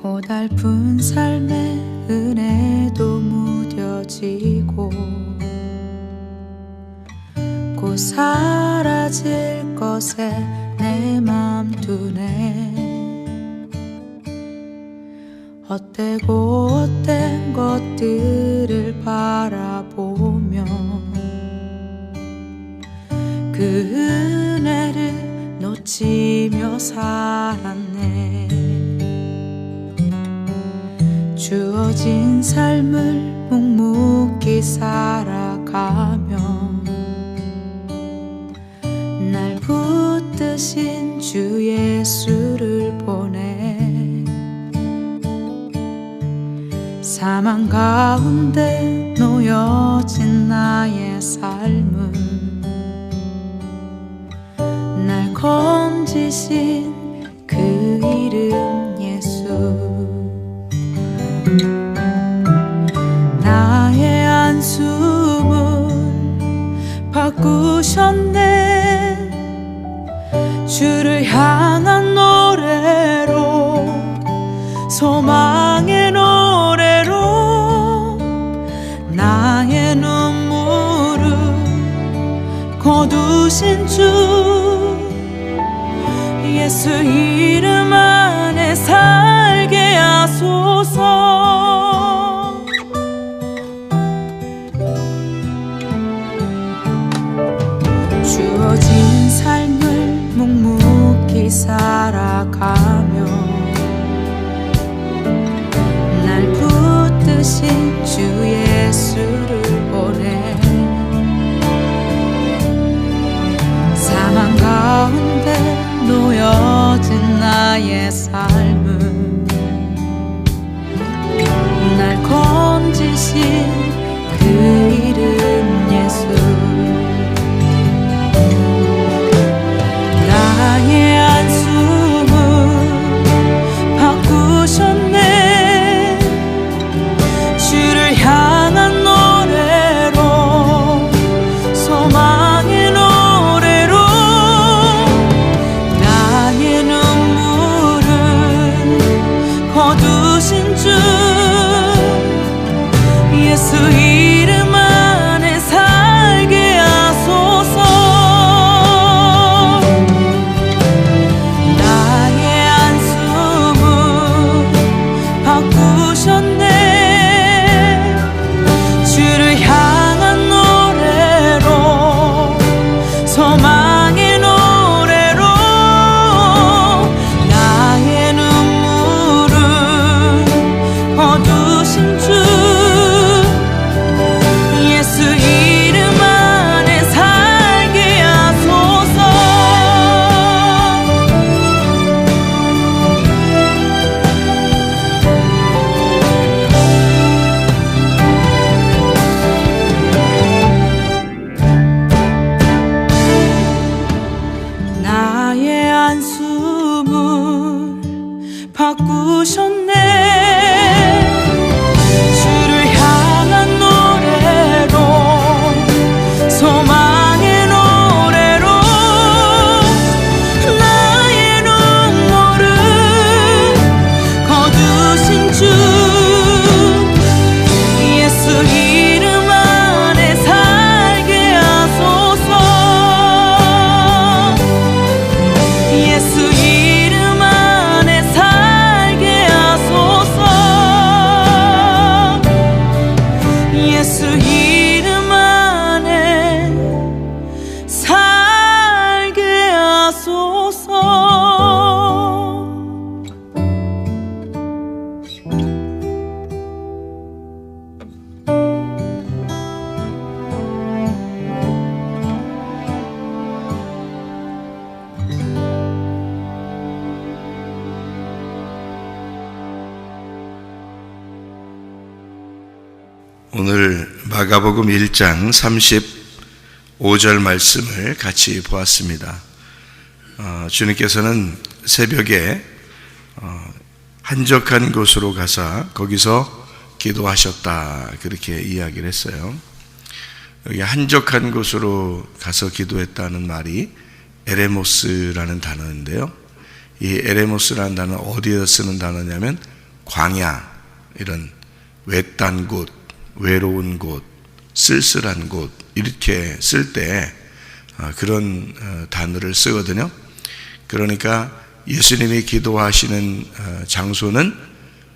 고달픈 삶의 은혜도 무뎌지고 곧 사라질 것에 내 맘 두네. 헛되고 헛된 것들을 바라보며 그 은혜를 놓치며 살았네. 주어진 삶을 묵묵히 살아가며 날 붙드신 주 예수를 보내. 사망 가운데 놓여진 나의 삶을 날 건지신 그 이름 예수. 나의 한숨을 바꾸셨네. 주를 향한 노래로, 소망의 노래로 나의 눈물을 거두신 주 예수 이름 안에 살게 하소서. 주어진 삶을 묵묵히 살아가며 날 붙드신 주 예수를 보내. 사망 가운데 놓여진 나의 삶을 날 건지신 그 이름 예수. 나의 한숨을 바꾸셨네. 주를 향한 노래로, 소망의 노래로 나의 눈물을 거두신 주 예수 이름 안에 살게 하소서. 주를 향한 노래로, 소망의 노래로 나의 눈물을 거두신 주 예수 이름 안에 살게 하소서. 나의 한숨을 바꾸셨네. 주를 향한 노래로, 소망의 노래로 나의 눈물을 거두신 주 예수 이름 안에 살게 하소서. 예수 이름 안에 살게 하소서. 예수 이름 안에 살게 하소서. 오늘 마가복음 1장 35절 말씀을 같이 보았습니다. 주님께서는 새벽에 한적한 곳으로 가서 거기서 기도하셨다, 그렇게 이야기를 했어요. 여기 한적한 곳으로 가서 기도했다는 말이 에레모스라는 단어인데요, 이 에레모스라는 단어는 어디에 쓰는 단어냐면 광야, 이런 외딴 곳, 외로운 곳, 쓸쓸한 곳 이렇게 쓸 때 그런 단어를 쓰거든요. 그러니까 예수님이 기도하시는 장소는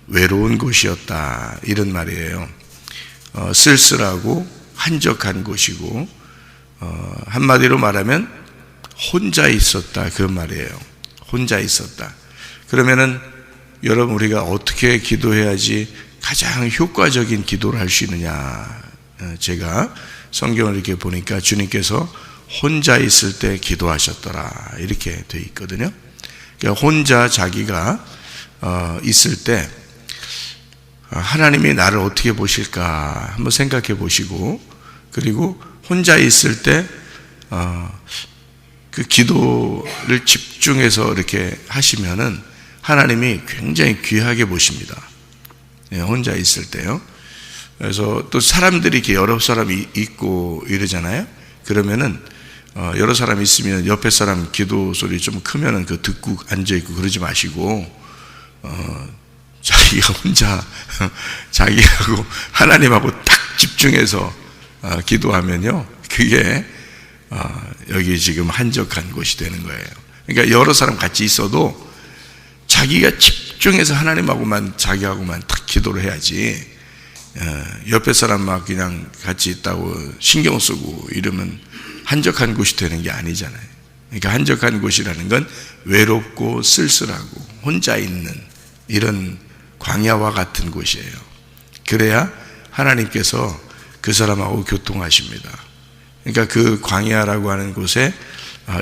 외로운 곳이었다 이런 말이에요. 쓸쓸하고 한적한 곳이고 한마디로 말하면 혼자 있었다 그 말이에요. 혼자 있었다. 그러면은 여러분 우리가 어떻게 기도해야지 가장 효과적인 기도를 할 수 있느냐? 제가 성경을 이렇게 보니까 주님께서 혼자 있을 때 기도하셨더라 이렇게 되어 있거든요. 그러니까 혼자 자기가 있을 때 하나님이 나를 어떻게 보실까 한번 생각해 보시고, 그리고 혼자 있을 때 그 기도를 집중해서 이렇게 하시면은 하나님이 굉장히 귀하게 보십니다. 혼자 있을 때요. 그래서 또 사람들이 이렇게 여러 사람이 있고 이러잖아요. 그러면은 여러 사람 있으면 옆에 사람 기도 소리 좀 크면은 그 듣고 앉아 있고 그러지 마시고 자기가 혼자 자기하고 하나님하고 딱 집중해서 기도하면요, 그게 여기 지금 한적한 곳이 되는 거예요. 그러니까 여러 사람 같이 있어도 자기가 집중해서 하나님하고만 자기하고만 딱 기도를 해야지, 옆에 사람 막 그냥 같이 있다고 신경 쓰고 이러면 한적한 곳이 되는 게 아니잖아요. 그러니까 한적한 곳이라는 건 외롭고 쓸쓸하고 혼자 있는 이런 광야와 같은 곳이에요. 그래야 하나님께서 그 사람하고 교통하십니다. 그러니까 그 광야라고 하는 곳에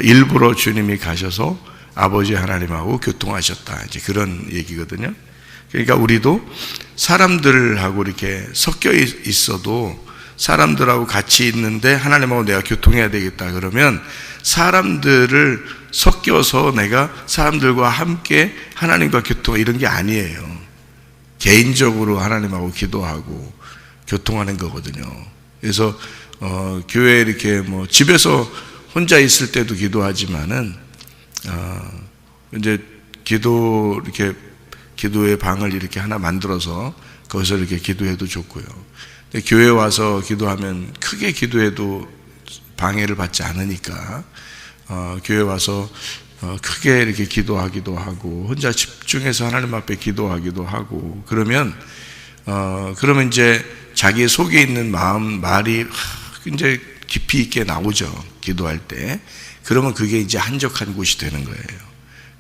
일부러 주님이 가셔서 아버지 하나님하고 교통하셨다, 이제 그런 얘기거든요. 그러니까 우리도 사람들하고 이렇게 섞여 있어도 사람들하고 같이 있는데 하나님하고 내가 교통해야 되겠다 그러면 사람들을 섞여서 내가 사람들과 함께 하나님과 교통 이런 게 아니에요. 개인적으로 하나님하고 기도하고 교통하는 거거든요. 그래서 교회에 이렇게 뭐 집에서 혼자 있을 때도 기도하지만은 이제 이렇게 기도의 방을 이렇게 하나 만들어서 거기서 이렇게 기도해도 좋고요. 근데 교회 와서 기도하면 크게 기도해도 방해를 받지 않으니까 교회 와서 크게 이렇게 기도하기도 하고 혼자 집중해서 하나님 앞에 기도하기도 하고 그러면 이제 자기 속에 있는 말이 굉장히 깊이 있게 나오죠. 기도할 때. 그러면 그게 이제 한적한 곳이 되는 거예요.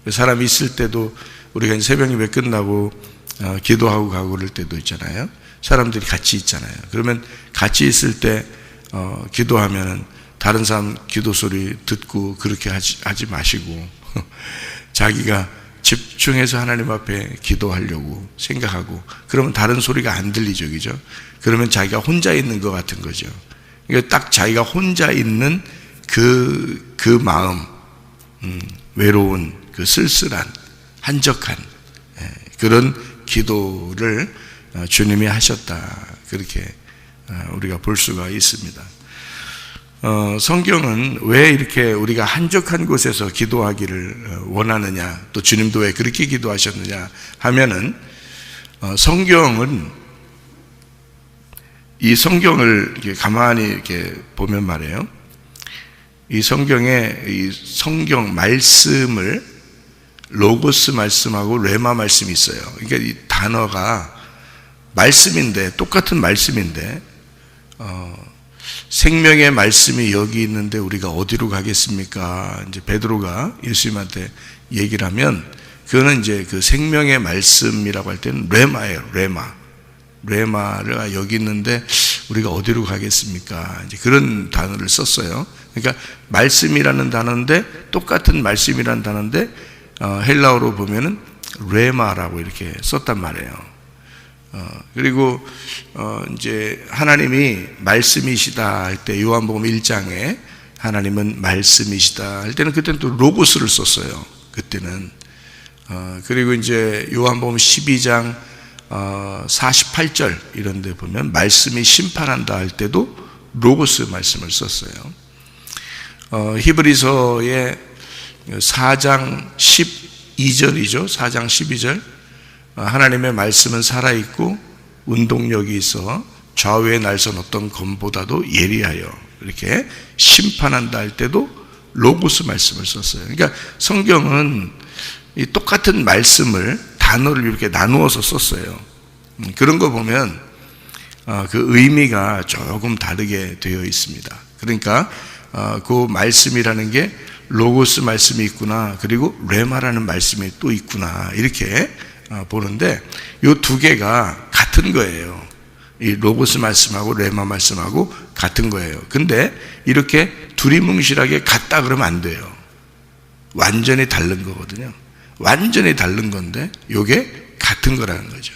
사람이 있을 때도 우리가 새벽 예배 끝나고 기도하고 가고 그럴 때도 있잖아요. 사람들이 같이 있잖아요. 그러면 같이 있을 때 기도하면은 다른 사람 기도 소리 듣고 그렇게 하지 마시고 자기가 집중해서 하나님 앞에 기도하려고 생각하고 그러면 다른 소리가 안 들리죠, 그죠? 그러면 자기가 혼자 있는 것 같은 거죠. 그러니까 딱 자기가 혼자 있는 그 마음, 외로운 그 쓸쓸한 한적한 그런 기도를 주님이 하셨다, 그렇게 우리가 볼 수가 있습니다. 성경은 왜 이렇게 우리가 한적한 곳에서 기도하기를 원하느냐, 또 주님도 왜 그렇게 기도하셨느냐 하면은 이 성경을 이렇게 가만히 이렇게 보면 말이에요. 이 성경에 이 성경 말씀을 로고스 말씀하고 레마 말씀이 있어요. 그러니까 이 단어가 말씀인데, 똑같은 말씀인데 생명의 말씀이 여기 있는데 우리가 어디로 가겠습니까? 이제 베드로가 예수님한테 얘기를 하면 그거는 이제 그 생명의 말씀이라고 할 때는 레마예요. 레마가 여기 있는데 우리가 어디로 가겠습니까? 이제 그런 단어를 썼어요. 그러니까 말씀이라는 단어인데, 똑같은 말씀이라는 단어인데 헬라어로 보면은 레마라고 이렇게 썼단 말이에요. 그리고 이제 하나님이 말씀이시다 할 때 요한복음 1장에 하나님은 말씀이시다 할 때는 그때는 또 로고스를 썼어요. 그때는 그리고 이제 요한복음 12장 48절 이런 데 보면 말씀이 심판한다 할 때도 로고스 말씀을 썼어요. 히브리서의 4장 12절이죠. 4장 12절 하나님의 말씀은 살아있고 운동력이 있어 좌우의 날선 어떤 검보다도 예리하여 이렇게 심판한다 할 때도 로고스 말씀을 썼어요. 그러니까 성경은 이 똑같은 말씀을 단어를 이렇게 나누어서 썼어요. 그런 거 보면 그 의미가 조금 다르게 되어 있습니다. 그러니까 그 말씀이라는 게 로고스 말씀이 있구나, 그리고 레마라는 말씀이 또 있구나, 이렇게 보는데 이 두 개가 같은 거예요. 이 로고스 말씀하고 레마 말씀하고 같은 거예요. 근데 이렇게 두리뭉실하게 같다 그러면 안 돼요. 완전히 다른 거거든요. 완전히 다른 건데 이게 같은 거라는 거죠.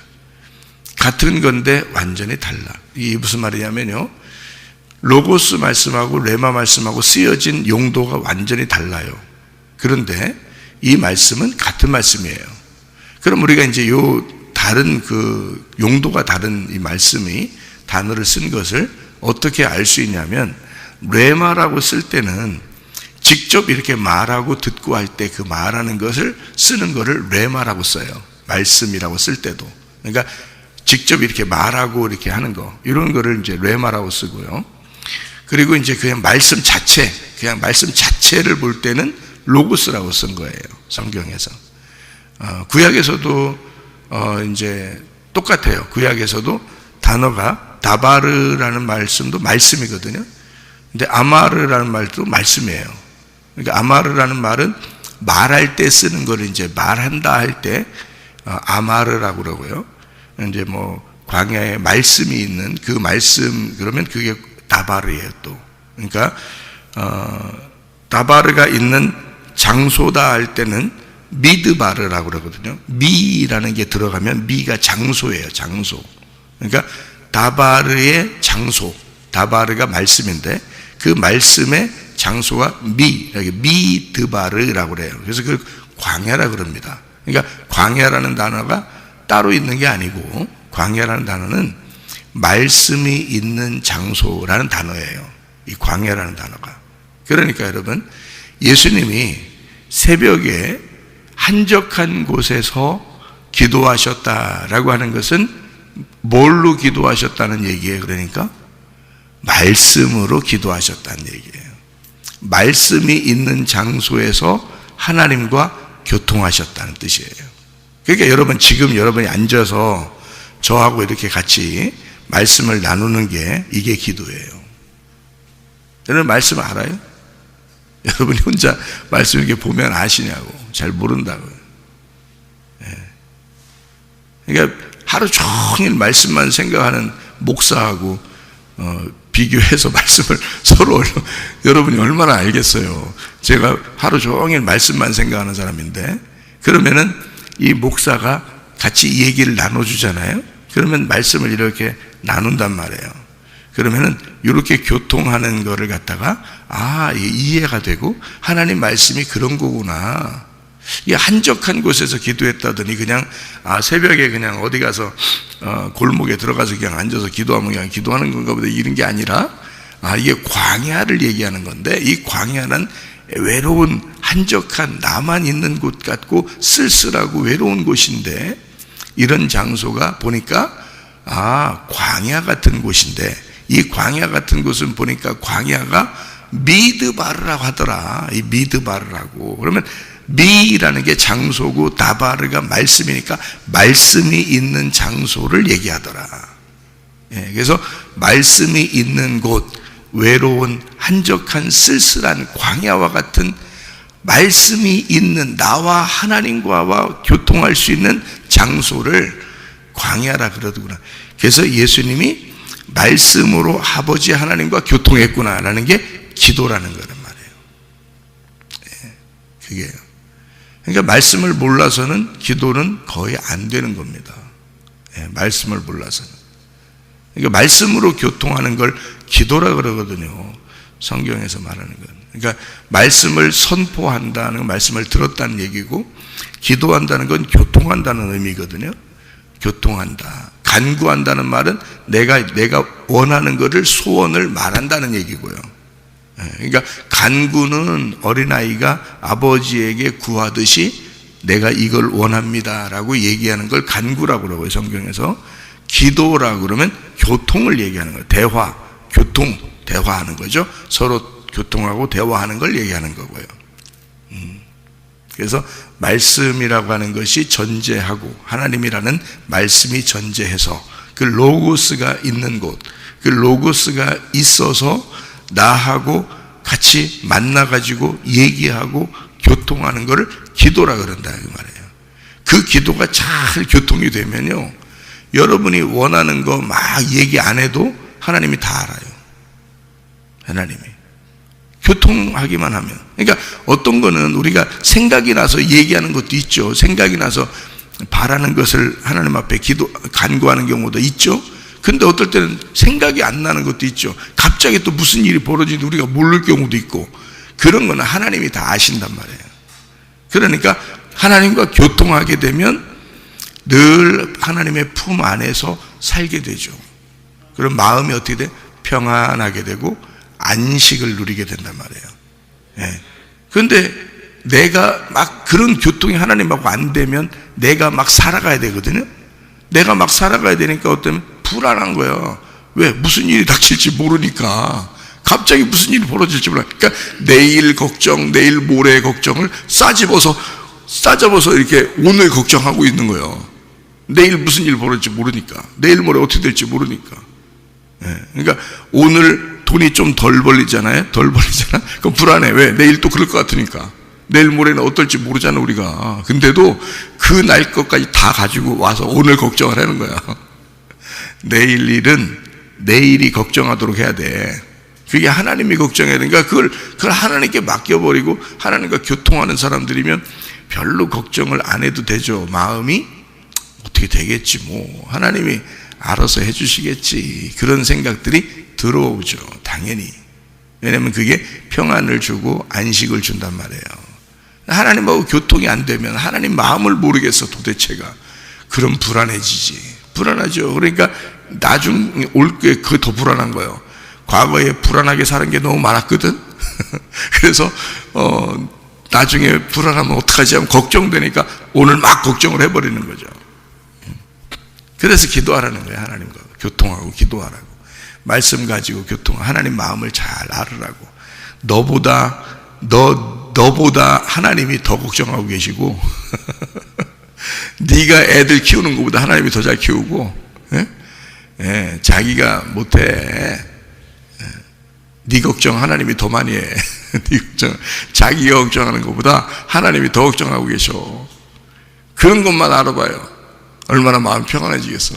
같은 건데 완전히 달라. 이게 무슨 말이냐면요, 로고스 말씀하고 레마 말씀하고 쓰여진 용도가 완전히 달라요. 그런데 이 말씀은 같은 말씀이에요. 그럼 우리가 이제 요 다른 그 용도가 다른 이 말씀이 단어를 쓴 것을 어떻게 알 수 있냐면, 레마라고 쓸 때는 직접 이렇게 말하고 듣고 할 때 그 말하는 것을 쓰는 거를 레마라고 써요. 말씀이라고 쓸 때도. 그러니까 직접 이렇게 말하고 이렇게 하는 거, 이런 거를 이제 레마라고 쓰고요. 그리고 이제 그냥 말씀 자체를 볼 때는 로고스라고 쓴 거예요. 성경에서. 구약에서도 이제 똑같아요. 구약에서도 단어가 다바르라는 말씀도 말씀이거든요. 근데 아마르라는 말도 말씀이에요. 그러니까 아마르라는 말은 말할 때 쓰는 거를 이제 말한다 할 때 아마르라고 그러고요. 이제 뭐 광야에 말씀이 있는 그 말씀, 그러면 그게 다바르예요 또. 그러니까 다바르가 있는 장소다 할 때는 미드바르라고 그러거든요. 미라는 게 들어가면 미가 장소예요. 장소. 그러니까 다바르의 장소, 다바르가 말씀인데 그 말씀의 장소가 미드바르라고 그래요. 그래서 그 광야라 그럽니다. 그러니까 광야라는 단어가 따로 있는 게 아니고, 광야라는 단어는 말씀이 있는 장소라는 단어예요. 이 광야라는 단어가. 그러니까 여러분, 예수님이 새벽에 한적한 곳에서 기도하셨다라고 하는 것은 뭘로 기도하셨다는 얘기예요? 그러니까 말씀으로 기도하셨다는 얘기예요. 말씀이 있는 장소에서 하나님과 교통하셨다는 뜻이에요. 그러니까 여러분, 지금 여러분이 앉아서 저하고 이렇게 같이 말씀을 나누는 게 이게 기도예요. 여러분 말씀 알아요? 여러분이 혼자 말씀 이렇게 보면 아시냐고. 잘 모른다고요. 그러니까 하루 종일 말씀만 생각하는 목사하고 비교해서 말씀을 서로 여러분이 얼마나 알겠어요. 제가 하루 종일 말씀만 생각하는 사람인데, 그러면은 이 목사가 같이 이 얘기를 나눠주잖아요. 그러면 말씀을 이렇게 나눈단 말이에요. 그러면은 이렇게 교통하는 거를 갖다가 이해가 되고, 하나님 말씀이 그런 거구나. 이 한적한 곳에서 기도했다더니 그냥 새벽에 그냥 어디 가서 골목에 들어가서 그냥 앉아서 기도하면 그냥 기도하는 건가 보다, 이런 게 아니라 이게 광야를 얘기하는 건데, 이 광야는 외로운 한적한 나만 있는 곳 같고 쓸쓸하고 외로운 곳인데, 이런 장소가 보니까 광야 같은 곳인데, 이 광야 같은 곳은 보니까 광야가 미드바르라고 하더라. 이 미드바르라고. 그러면 미라는 게 장소고 다바르가 말씀이니까 말씀이 있는 장소를 얘기하더라. 그래서 말씀이 있는 곳, 외로운 한적한 쓸쓸한 광야와 같은 말씀이 있는 나와 하나님과와 교통할 수 있는 장소를 광야라 그러더구나. 그래서 예수님이 말씀으로 아버지 하나님과 교통했구나라는 게 기도라는 거란 말이에요. 그게요. 그러니까 말씀을 몰라서는 기도는 거의 안 되는 겁니다. 말씀을 몰라서는. 그러니까 말씀으로 교통하는 걸 기도라 그러거든요. 성경에서 말하는 건. 그러니까 말씀을 선포한다는 건 말씀을 들었다는 얘기고, 기도한다는 건 교통한다는 의미거든요. 교통한다. 간구한다는 말은 내가 원하는 것을, 소원을 말한다는 얘기고요. 그러니까 간구는 어린아이가 아버지에게 구하듯이 내가 이걸 원합니다 라고 얘기하는 걸 간구라고 그러고요. 성경에서 기도라고 그러면 교통을 얘기하는 거예요. 대화, 교통, 대화하는 거죠. 서로 교통하고 대화하는 걸 얘기하는 거고요. 그래서 말씀이라고 하는 것이 전제하고 하나님이라는 말씀이 전제해서 그 로고스가 있는 곳, 그 로고스가 있어서 나하고 같이 만나가지고 얘기하고 교통하는 것을 기도라 그런다 그 말이에요. 그 기도가 잘 교통이 되면요, 여러분이 원하는 거 막 얘기 안 해도 하나님이 다 알아요. 하나님이 교통하기만 하면. 그러니까 어떤 거는 우리가 생각이 나서 얘기하는 것도 있죠. 생각이 나서 바라는 것을 하나님 앞에 간구하는 경우도 있죠. 근데 어떨 때는 생각이 안 나는 것도 있죠. 갑자기 또 무슨 일이 벌어지는지 우리가 모를 경우도 있고, 그런 거는 하나님이 다 아신단 말이에요. 그러니까 하나님과 교통하게 되면 늘 하나님의 품 안에서 살게 되죠. 그럼 마음이 어떻게 돼? 평안하게 되고 안식을 누리게 된단 말이에요. 예. 그런데 내가 막 그런 교통이 하나님하고 안 되면 내가 막 살아가야 되거든요. 내가 막 살아가야 되니까 어쩌면 불안한 거예요. 왜? 무슨 일이 닥칠지 모르니까. 갑자기 무슨 일이 벌어질지 몰라. 그러니까 내일 걱정, 내일 모레 걱정을 싸집어서 이렇게 오늘 걱정하고 있는 거예요. 내일 무슨 일이 벌어질지 모르니까. 내일 모레 어떻게 될지 모르니까. 예. 그러니까 오늘 돈이 좀 덜 벌리잖아요. 덜 벌리잖아. 그럼 불안해. 왜? 내일 또 그럴 것 같으니까. 내일 모레는 어떨지 모르잖아 우리가. 근데도 그 날 것까지 다 가지고 와서 오늘 걱정을 하는 거야. 내일 일은 내일이 걱정하도록 해야 돼. 그게 하나님이 걱정해야 되니까 그걸 하나님께 맡겨버리고 하나님과 교통하는 사람들이면 별로 걱정을 안 해도 되죠. 마음이 어떻게 되겠지 뭐, 하나님이 알아서 해주시겠지, 그런 생각들이 들어오죠. 당연히. 왜냐하면 그게 평안을 주고 안식을 준단 말이에요. 하나님하고 교통이 안 되면 하나님 마음을 모르겠어 도대체가. 그럼 불안해지지. 불안하죠. 그러니까 나중에 올 게 그게 더 불안한 거예요. 과거에 불안하게 사는 게 너무 많았거든. 그래서 나중에 불안하면 어떡하지 하면 걱정되니까 오늘 막 걱정을 해버리는 거죠. 그래서 기도하라는 거예요. 하나님과 교통하고 기도하라고. 말씀 가지고 교통, 하나님 마음을 잘 알으라고. 너보다 하나님이 더 걱정하고 계시고 네가 애들 키우는 것보다 하나님이 더 잘 키우고, 예? 자기가 못해. 네 걱정 하나님이 더 많이 해. 네 걱정, 자기가 걱정하는 것보다 하나님이 더 걱정하고 계셔. 그런 것만 알아봐요. 얼마나 마음 평안해지겠어.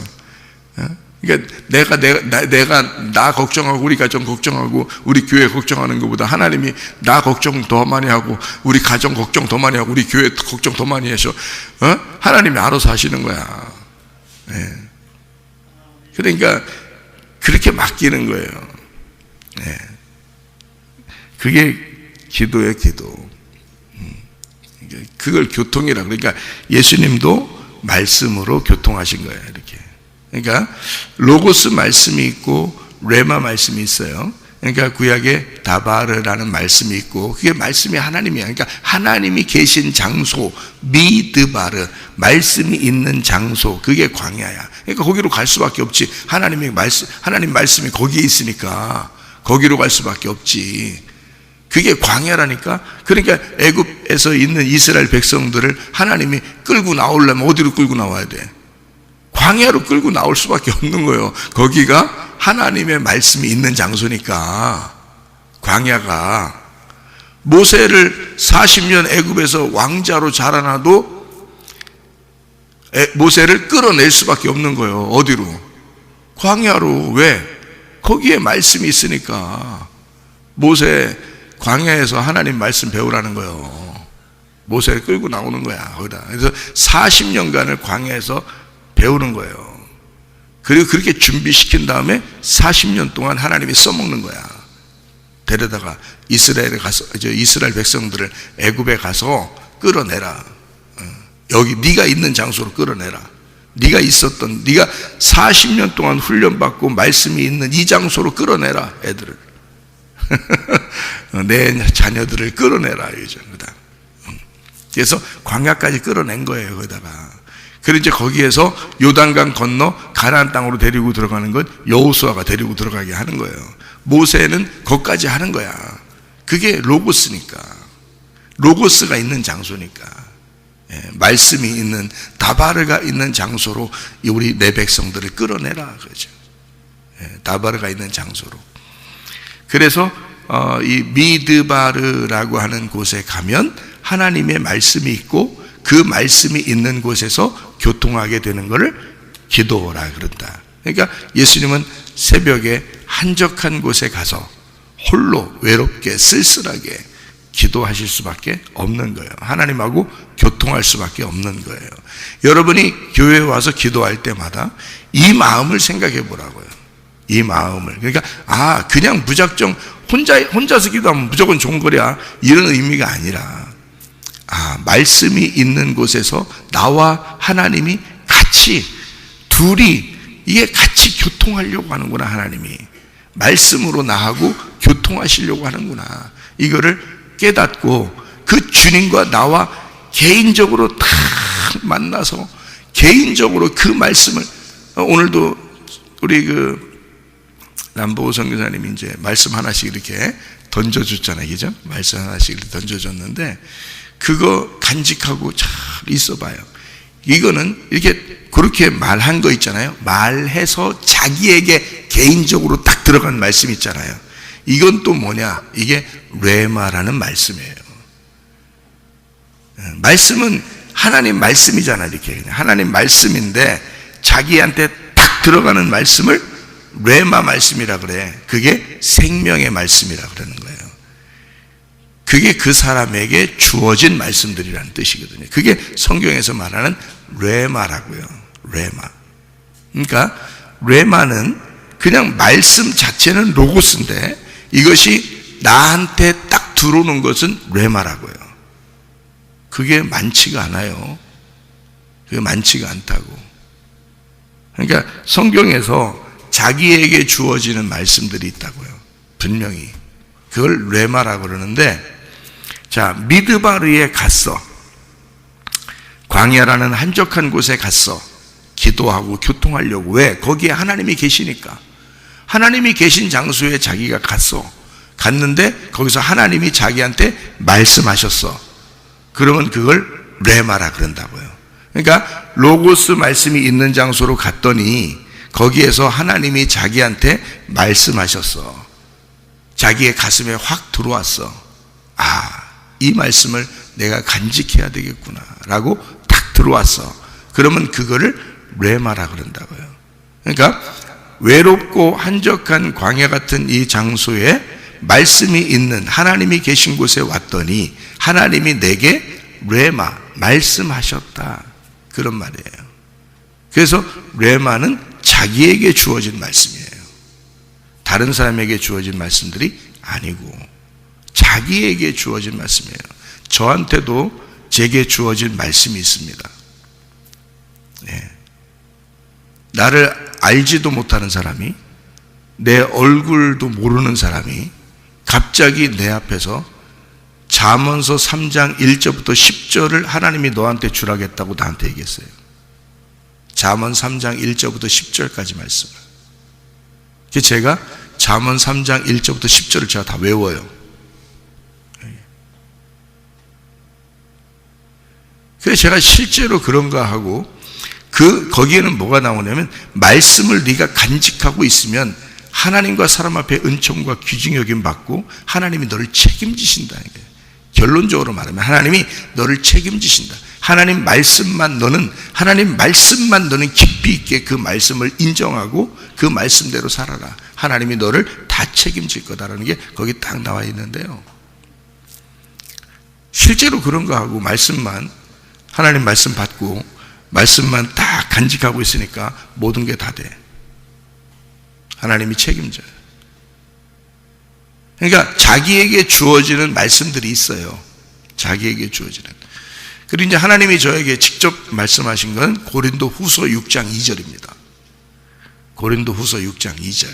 그러니까 내가 나 걱정하고 우리 가정 걱정하고 우리 교회 걱정하는 것보다 하나님이 나 걱정 더 많이 하고 우리 가정 걱정 더 많이 하고 우리 교회 걱정 더 많이 하셔. 하나님이 알아서 하시는 거야. 네. 그러니까 그렇게 맡기는 거예요. 네. 그게 기도예요, 기도. 그걸 교통이라. 그러니까 예수님도 말씀으로 교통하신 거예요, 이렇게. 그러니까 로고스 말씀이 있고 레마 말씀이 있어요. 그러니까 구약에 다바르라는 말씀이 있고 그게 말씀이 하나님이야. 그러니까 하나님이 계신 장소, 미드바르, 말씀이 있는 장소, 그게 광야야. 그러니까 거기로 갈 수밖에 없지. 하나님 말씀이 거기에 있으니까 거기로 갈 수밖에 없지. 그게 광야라니까. 그러니까 애굽에서 있는 이스라엘 백성들을 하나님이 끌고 나오려면 어디로 끌고 나와야 돼? 광야로 끌고 나올 수밖에 없는 거예요. 거기가 하나님의 말씀이 있는 장소니까. 광야가. 모세를 40년 애굽에서 왕자로 자라나도 모세를 끌어낼 수밖에 없는 거예요. 어디로? 광야로. 왜? 거기에 말씀이 있으니까. 모세 광야에서 하나님 말씀 배우라는 거예요. 모세를 끌고 나오는 거야, 거기다. 그래서 40년간을 광야에서 배우는 거예요. 그리고 그렇게 준비시킨 다음에 40년 동안 하나님이 써먹는 거야. 데려다가 이스라엘에 가서, 이스라엘 백성들을 애굽에 가서 끌어내라. 여기 네가 있는 장소로 끌어내라. 네가 40년 동안 훈련받고 말씀이 있는 이 장소로 끌어내라, 애들을. 내 자녀들을 끌어내라, 이거다. 그래서 광야까지 끌어낸 거예요. 거기다가. 그리고 이제 거기에서 요단강 건너 가나안 땅으로 데리고 들어가는 건 여호수아가 데리고 들어가게 하는 거예요. 모세는 거기까지 하는 거야. 그게 로고스니까. 로고스가 있는 장소니까. 말씀이 있는 다바르가 있는 장소로 우리 내 백성들을 끌어내라 그러죠. 다바르가 있는 장소로. 그래서 이 미드바르라고 하는 곳에 가면 하나님의 말씀이 있고 그 말씀이 있는 곳에서 교통하게 되는 것을 기도라 그런다. 그러니까 예수님은 새벽에 한적한 곳에 가서 홀로 외롭게 쓸쓸하게 기도하실 수밖에 없는 거예요. 하나님하고 교통할 수밖에 없는 거예요. 여러분이 교회에 와서 기도할 때마다 이 마음을 생각해 보라고요. 이 마음을. 그러니까 그냥 무작정 혼자서 기도하면 무조건 좋은 거야 이런 의미가 아니라 말씀이 있는 곳에서 나와 하나님이 같이 둘이 이게 같이 교통하려고 하는구나. 하나님이 말씀으로 나하고 교통하시려고 하는구나. 이거를 깨닫고 그 주님과 나와 개인적으로 딱 만나서 개인적으로 그 말씀을 오늘도 우리 남보호 선교사님이 이제 말씀 하나씩 이렇게 던져줬잖아요. 그죠? 말씀 하나씩 이렇게 던져줬는데 그거 간직하고 잘 있어봐요. 이거는 이렇게 그렇게 말한 거 있잖아요. 말해서 자기에게 개인적으로 딱 들어간 말씀 있잖아요. 이건 또 뭐냐? 이게 레마라는 말씀이에요. 말씀은 하나님 말씀이잖아요. 이렇게 그냥 하나님 말씀인데 자기한테 딱 들어가는 말씀을 레마 말씀이라 그래. 그게 생명의 말씀이라 그러는 거예요. 그게 그 사람에게 주어진 말씀들이라는 뜻이거든요. 그게 성경에서 말하는 레마라고요. 레마. 그러니까 레마는 그냥 말씀 자체는 로고스인데 이것이 나한테 딱 들어오는 것은 레마라고요. 그게 많지가 않아요. 그게 많지가 않다고. 그러니까 성경에서 자기에게 주어지는 말씀들이 있다고요. 분명히. 그걸 레마라고 그러는데 자, 미드바르에 갔어. 광야라는 한적한 곳에 갔어. 기도하고 교통하려고. 왜? 거기에 하나님이 계시니까. 하나님이 계신 장소에 자기가 갔어. 갔는데 거기서 하나님이 자기한테 말씀하셨어. 그러면 그걸 레마라 그런다고요. 그러니까 로고스 말씀이 있는 장소로 갔더니 거기에서 하나님이 자기한테 말씀하셨어. 자기의 가슴에 확 들어왔어. 이 말씀을 내가 간직해야 되겠구나 라고 딱 들어왔어. 그러면 그거를 레마라 그런다고요. 그러니까 외롭고 한적한 광야 같은 이 장소에 말씀이 있는 하나님이 계신 곳에 왔더니 하나님이 내게 레마 말씀하셨다 그런 말이에요. 그래서 레마는 자기에게 주어진 말씀이에요. 다른 사람에게 주어진 말씀들이 아니고 자기에게 주어진 말씀이에요. 저한테도 제게 주어진 말씀이 있습니다. 나를 알지도 못하는 사람이, 내 얼굴도 모르는 사람이 갑자기 내 앞에서 잠언서 3장 1절부터 10절을 하나님이 너한테 주라겠다고 나한테 얘기했어요. 잠언 3장 1절부터 10절까지 말씀을. 제가 잠언 3장 1절부터 10절을 제가 다 외워요. 그래서 제가 실제로 그런가 하고 거기에는 뭐가 나오냐면 말씀을 네가 간직하고 있으면 하나님과 사람 앞에 은총과 귀중히 여김 받고 하나님이 너를 책임지신다는 거예요. 결론적으로 말하면 하나님이 너를 책임지신다. 하나님 말씀만 너는 깊이 있게 그 말씀을 인정하고 그 말씀대로 살아라. 하나님이 너를 다 책임질 거다라는 게 거기 딱 나와 있는데요. 실제로 그런가 하고 하나님 말씀 받고 말씀만 딱 간직하고 있으니까 모든 게 다 돼. 하나님이 책임져요. 그러니까 자기에게 주어지는 말씀들이 있어요. 자기에게 주어지는. 그리고 이제 하나님이 저에게 직접 말씀하신 건 고린도 후서 6장 2절입니다. 고린도 후서 6장 2절.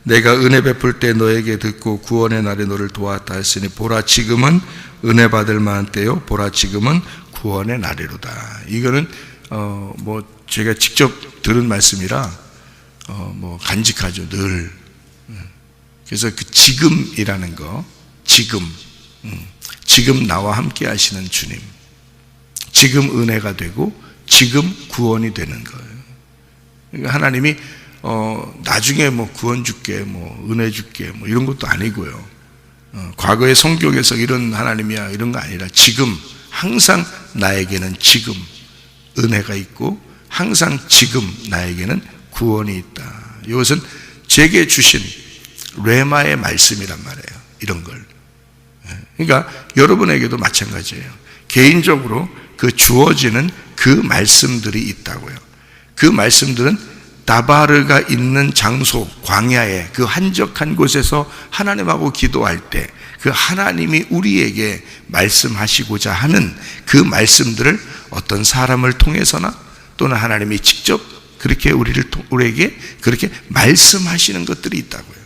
내가 은혜 베풀 때 너에게 듣고 구원의 날에 너를 도왔다 했으니 보라 지금은 은혜 받을 만한 때요 보라 지금은 구원의 날이로다. 이거는 제가 직접 들은 말씀이라 간직하죠 늘. 그래서 그 지금이라는 거, 지금 나와 함께 하시는 주님, 지금 은혜가 되고 지금 구원이 되는 거예요. 그러니까 하나님이 나중에 구원 줄게, 은혜 줄게, 이런 것도 아니고요. 과거의 성경에서 이런 하나님이야 이런 거 아니라 지금 항상 나에게는 지금 은혜가 있고 항상 지금 나에게는 구원이 있다. 이것은 제게 주신 레마의 말씀이란 말이에요. 이런 걸. 그러니까 여러분에게도 마찬가지예요. 개인적으로 그 주어지는 그 말씀들이 있다고요. 그 말씀들은 다바르가 있는 장소, 광야의 그 한적한 곳에서 하나님하고 기도할 때 그 하나님이 우리에게 말씀하시고자 하는 그 말씀들을 어떤 사람을 통해서나 또는 하나님이 직접 그렇게 우리에게 그렇게 말씀하시는 것들이 있다고요.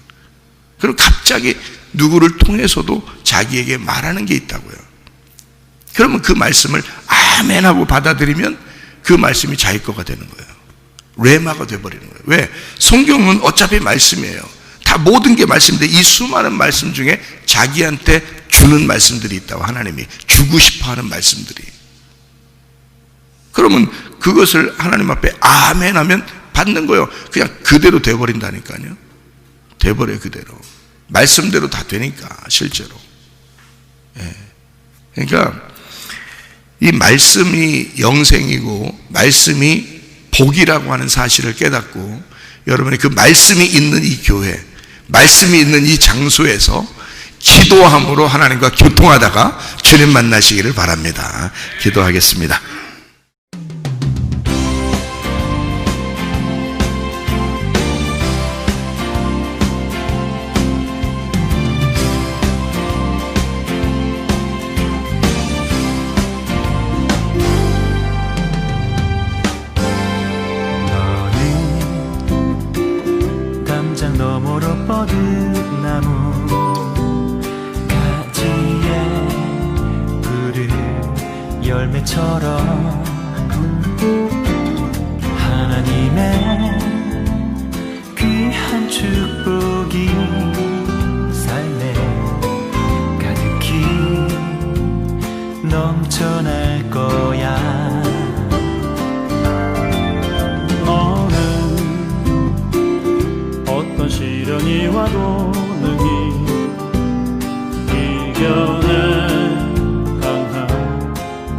그리고 갑자기 누구를 통해서도 자기에게 말하는 게 있다고요. 그러면 그 말씀을 아멘 하고 받아들이면 그 말씀이 자기 거가 되는 거예요. 레마가 되어버리는 거예요. 왜? 성경은 어차피 말씀이에요. 다 모든 게 말씀인데 이 수많은 말씀 중에 자기한테 주는 말씀들이 있다고, 하나님이 주고 싶어하는 말씀들이. 그러면 그것을 하나님 앞에 아멘 하면 받는 거예요. 그냥 그대로 되어버린다니까요. 돼버려요. 그대로 말씀대로 다 되니까 실제로. 그러니까 이 말씀이 영생이고 말씀이 복이라고 하는 사실을 깨닫고 여러분이 그 말씀이 있는 이 교회, 말씀이 있는 이 장소에서 기도함으로 하나님과 교통하다가 주님 만나시기를 바랍니다. 기도하겠습니다. 열매처럼 하나님의 귀한 축복이 삶에 가득히 넘쳐날 거야. 너는 어떤 시련이 와도 능히 이겨내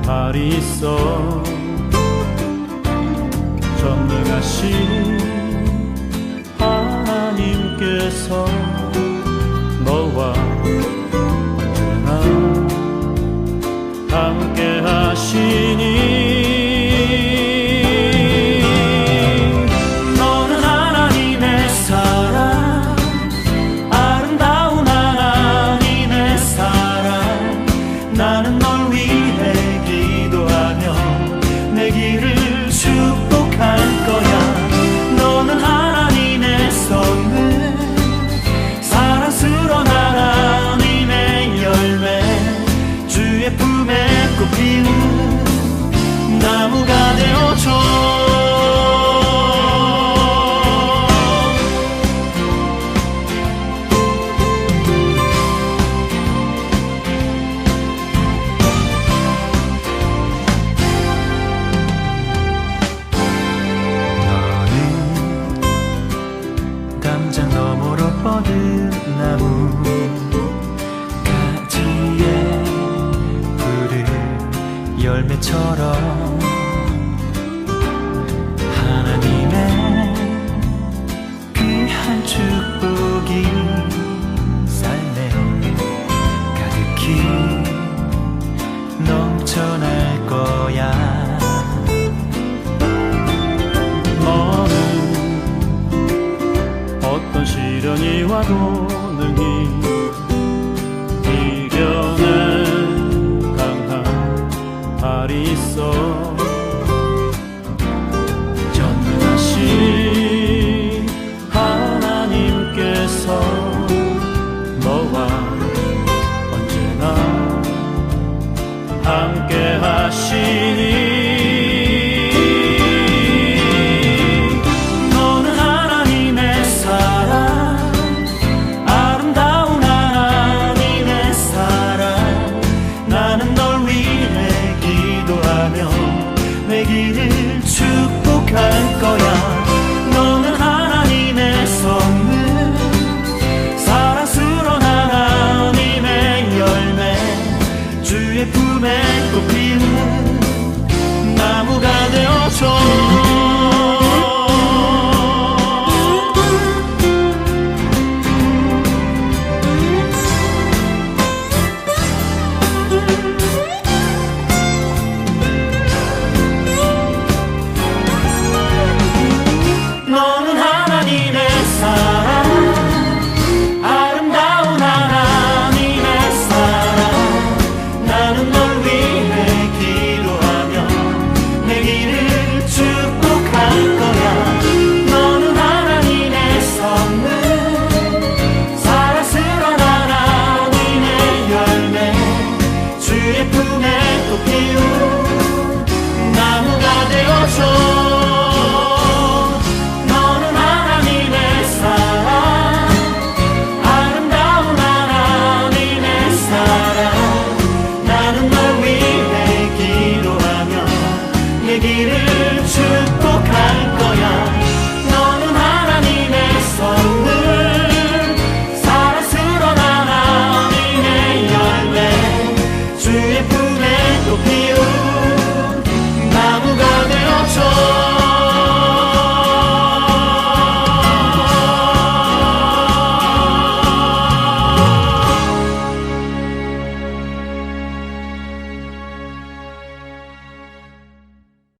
발이 있어. 전능하신 하나님께서 너와 언제나 함께 하시니 너는 하나님의 사랑, 아름다운 하나님의 사랑. 나는 널 위해 내 길을 축복할 거야. 너는 하나님의 선물, 사랑스러운 하나님의 열매, 주의 품에 꽃피는 나무가 되어줘. 담장 너머로 뻗은 나무 가지에 푸른 열매처럼 하나님의 귀한 축복이 삶에 가득히 넘쳐날 거야. 어떤 시련이 와도